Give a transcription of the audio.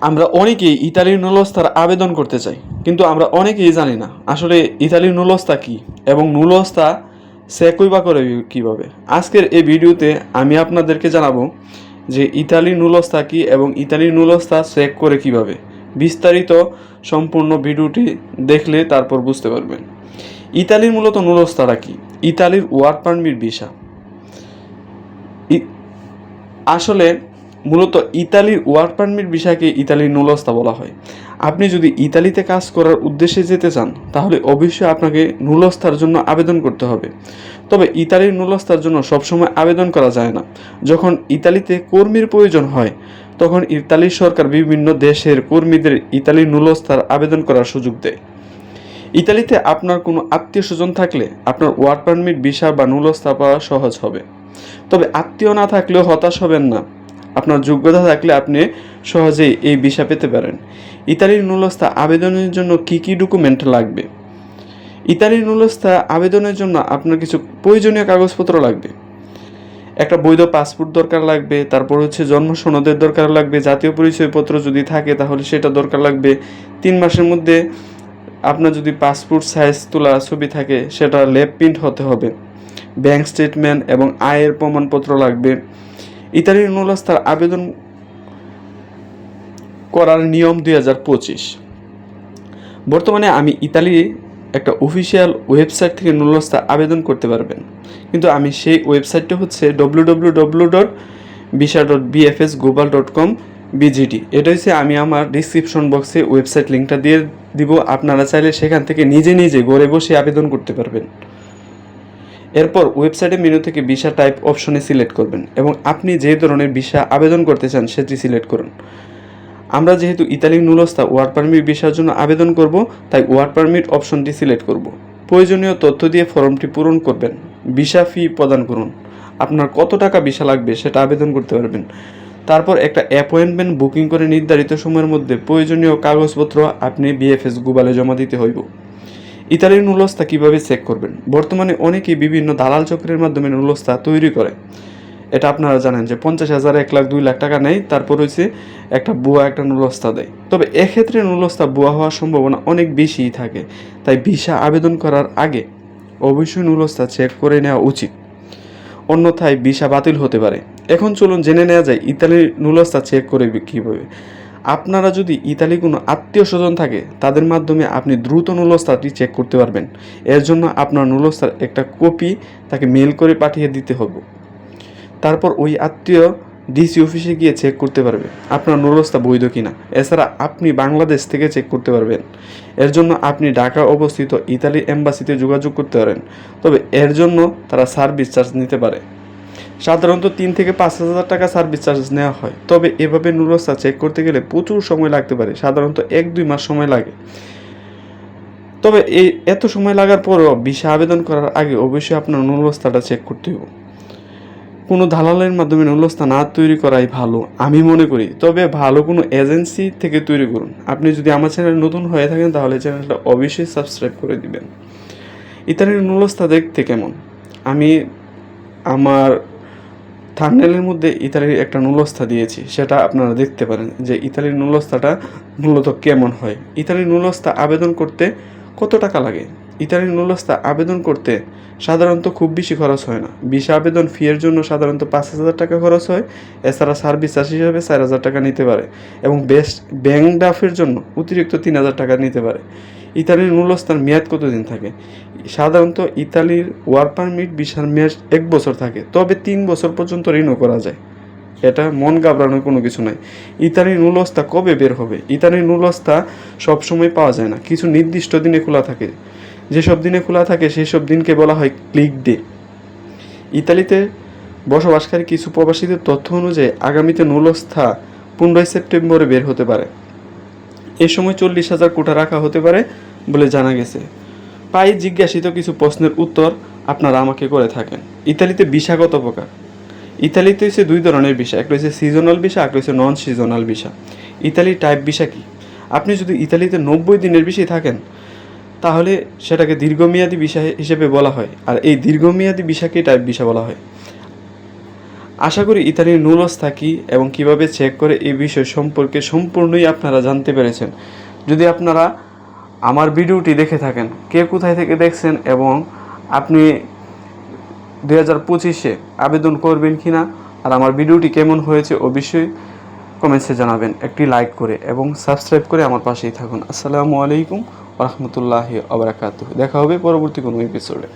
আমরা অনেকেই ইতালির নুলস্তার আবেদন করতে চাই, কিন্তু আমরা অনেকেই জানি না আসলে ইতালির নুলস্তা কী এবং নুলস্তা সেকই বা করে কীভাবে। আজকের এই ভিডিওতে আমি আপনাদেরকে জানাবো যে ইতালির নুলস্তা কী এবং ইতালির নুলস্তা চেক করে কিভাবে। বিস্তারিত সম্পূর্ণ ভিডিওটি দেখলে তারপর বুঝতে পারবেন। ইতালির মূলত নুলস্তাটা কী। ইতালির ওয়ার্ক পারমিট ভিসা আসলে মূলত ইতালির ওয়ার্ক পারমিট ভিসাকে ইতালির নুলস্তা বলা হয়। আপনি যদি ইতালিতে কাজ করার উদ্দেশ্যে যেতে চান তাহলে অবশ্যই আপনাকে নুলস্তার জন্য আবেদন করতে হবে। তবে ইতালির নুলস্তার জন্য সবসময় আবেদন করা যায় না। যখন ইতালিতে কর্মীর প্রয়োজন হয় তখন ইতালির সরকার বিভিন্ন দেশের কর্মীদের ইতালির নুলস্তার আবেদন করার সুযোগ দেয়। ইতালিতে আপনার কোনো আত্মীয় স্বজন থাকলে আপনার ওয়ার্ক পারমিট ভিসা বা নুলস্তা পাওয়া সহজ হবে। তবে আত্মীয় না থাকলেও হতাশ হবেন না। আপনার যোগ্যতা থাকলে আপনি সহজেই এই ভিসা পেতে পারেন। ইতালির নুলস্তা আবেদনের জন্য কী কী ডকুমেন্ট লাগবে। ইতালির নুলস্তা আবেদনের জন্য আপনার কিছু প্রয়োজনীয় কাগজপত্র লাগবে। একটা বৈধ পাসপোর্ট দরকার লাগবে, তারপর জন্ম সনদের দরকার লাগবে, জাতীয় পরিচয়পত্র যদি থাকে তাহলে সেটা দরকার লাগবে। 3 মাসের মধ্যে আপনার যদি পাসপোর্ট সাইজ তোলা ছবি থাকে সেটা লেপ প্রিন্ট হতে হবে। ব্যাংক স্টেটমেন্ট এবং আয়ের প্রমাণপত্র লাগবে। ইতালির নুলস্তার আবেদন করার নিয়ম 2025। বর্তমানে আমি ইতালি একটা অফিসিয়াল ওয়েবসাইট থেকে নুলস্তা আবেদন করতে পারবেন, কিন্তু আমি সেই ওয়েবসাইটটা www.visa.bfsglobal.com/bgt। এটা আমি আমার ডিসক্রিপশন বক্সে ওয়েবসাইট লিঙ্কটা দিয়ে দিব। আপনারা চাইলে সেখান থেকে নিজে নিজে ঘরে বসে আবেদন করতে পারবেন। এরপর ওয়েবসাইটের মেনু থেকে ভিসা টাইপ অপশনে সিলেক্ট করবেন এবং আপনি যে ধরনের ভিসা আবেদন করতে চান সেটি সিলেক্ট করুন। আমরা যেহেতু ইতালির নুলস্তা ওয়ার্ক পারমিট ভিসার জন্য আবেদন করব, তাই ওয়ার্ক পারমিট অপশনটি সিলেক্ট করব। প্রয়োজনীয় তথ্য দিয়ে ফর্মটি পূরণ করবেন। ভিসা ফি প্রদান করুন। আপনার কত টাকা ভিসা লাগবে সেটা আবেদন করতে পারবেন। তারপর একটা অ্যাপয়েন্টমেন্ট বুকিং করে নির্ধারিত সময়ের মধ্যে প্রয়োজনীয় কাগজপত্র আপনি বিএফএস গ্লোবালে জমা দিতে হইব। ইতালির নুলস্তা কীভাবে চেক করবেন। বর্তমানে অনেকেই বিভিন্ন দালাল চক্রের মাধ্যমে নুলস্তা তৈরি করে। এটা আপনারা জানেন যে 50,000, 1 লাখ, 2 লাখ টাকা নেয়, তারপর একটা ভুয়া একটা নুলস্তা দেয়। তবে এক্ষেত্রে নুলস্তা ভুয়া হওয়ার সম্ভাবনা অনেক বেশিই থাকে। তাই ভিসা আবেদন করার আগে অবশ্যই নুলস্তা চেক করে নেওয়া উচিত, অন্যথায় ভিসা বাতিল হতে পারে। এখন চলুন জেনে নেওয়া যায় ইতালির নুলস্তা চেক করে কীভাবে। আপনারা যদি ইতালি কোনো আত্মীয় স্বজন থাকে তাদের মাধ্যমে আপনি দ্রুত নুলস্তাটি চেক করতে পারবেন। এর জন্য আপনার নুলস্তার একটা কপি তাকে মেল করে পাঠিয়ে দিতে হবে। তারপর ওই আত্মীয় ডিসি অফিসে গিয়ে চেক করতে পারবে আপনার নুলস্তা বৈধ কিনা। এছাড়া আপনি বাংলাদেশ থেকে চেক করতে পারবেন। এর জন্য আপনি ঢাকা অবস্থিত ইতালি এম্বাসিতে যোগাযোগ করতে পারেন। তবে এর জন্য তারা সার্ভিস চার্জ নিতে পারে। সাধারণত 3 থেকে 5,000 টাকা সার্ভিস চার্জ নেওয়া হয়। তবে এভাবে নুলস্তা চেক করতে গেলে প্রচুর সময় লাগতে পারে, সাধারণত 1-2 মাস সময় লাগে। তবে এত সময় লাগার পরও ভিসা আবেদন করার আগে অবশ্যই আপনার নুলস্তাটা চেক করতে হবে। কোনো দালালের মাধ্যমে নুলস্তা না তৈরি করাই ভালো আমি মনে করি। তবে ভালো কোনো এজেন্সি থেকে তৈরি করুন। আপনি যদি আমার চ্যানেল নতুন হয়ে থাকেন তাহলে চ্যানেলটা অবশ্যই সাবস্ক্রাইব করে দিবেন। ইতালির নুলস্তা দেখতে কেমন, আমি আমার থাম্বনেলের মধ্যে ইতালির একটা নুলস্তা দিয়েছি, সেটা আপনারা দেখতে পারেন যে ইতালির নুলস্তাটা মূলত কেমন হয়। ইতালির নুলস্তা আবেদন করতে কত টাকা লাগে। ইতালির নুলস্তা আবেদন করতে সাধারণত খুব বেশি খরচ হয় না। ভিসা আবেদন ফি এর জন্য সাধারণত 5,000 টাকা খরচ হয়। এছাড়া সার্ভিস চার্জ হিসাবে 4,000 টাকা নিতে পারে এবং ব্যাংক ড্রাফটের জন্য অতিরিক্ত 3,000 টাকা নিতে পারে। ইতালির নুলস্তার মেয়াদ কতদিন থাকে। সাধারণত ইতালির ওয়ার্ক পারমিট ভিসার মেয়াদ 1 বছর থাকে, তবে 3 বছর পর্যন্ত রিনিউ করা যায়। এটা মন ঘাবড়ানোর কোনো কিছু নাই। ইতালির নুলস্তা কবে বের হবে। ইতালির নুলস্তা সবসময় পাওয়া যায় না, কিছু নির্দিষ্ট দিনে খোলা থাকে। যেসব দিনে খোলা থাকে সেই সব দিনকে বলা হয় ক্লিক ডে। ইতালিতে বসবাসকারী কিছু প্রবাসীদের তথ্য অনুযায়ী আগামীতে নুলস্তা 15 সেপ্টেম্বরে বের হতে পারে। এ সময় 40,000 কোটা রাখা হতে পারে বলে জানা গেছে। প্রায় জিজ্ঞাসিত কিছু প্রশ্নের উত্তর আপনারা আমাকে করে থাকেন। ইতালিতে ভিসা কত প্রকার। ইতালিতে 2 ধরনের ভিসা, একটা সিজনাল ভিসা, একটা non seasonal visa. Italy type visa কি। আপনি যদি ইতালিতে 90 দিনের বেশি থাকেন তাহলে সেটাকে দীর্ঘমেয়াদী ভিসা হিসেবে বলা হয়, আর এই দীর্ঘমেয়াদী ভিসাকে টাইপ ভিসা বলা হয়। আশা করি ইতালির নুলস্থা কী এবং কিভাবে চেক করে এই বিষয় সম্পর্কে সম্পূর্ণই আপনারা জানতে পেরেছেন। যদি আপনারা আমার ভিডিওটি দেখে থাকেন, কে কোথায় থেকে দেখছেন এবং আপনি 2025-এ আবেদন করবেন কি না, আর আমার ভিডিওটি কেমন হয়েছে অবশ্যই কমেন্টসে জানাবেন একটি লাইক করে, এবং সাবস্ক্রাইব করে আমার পাশেই থাকুন। আসসালামু আলাইকুম ওয়া রাহমাতুল্লাহি ওয়া বারাকাতুহু। দেখা হবে পরবর্তী কোনো এপিসোডে।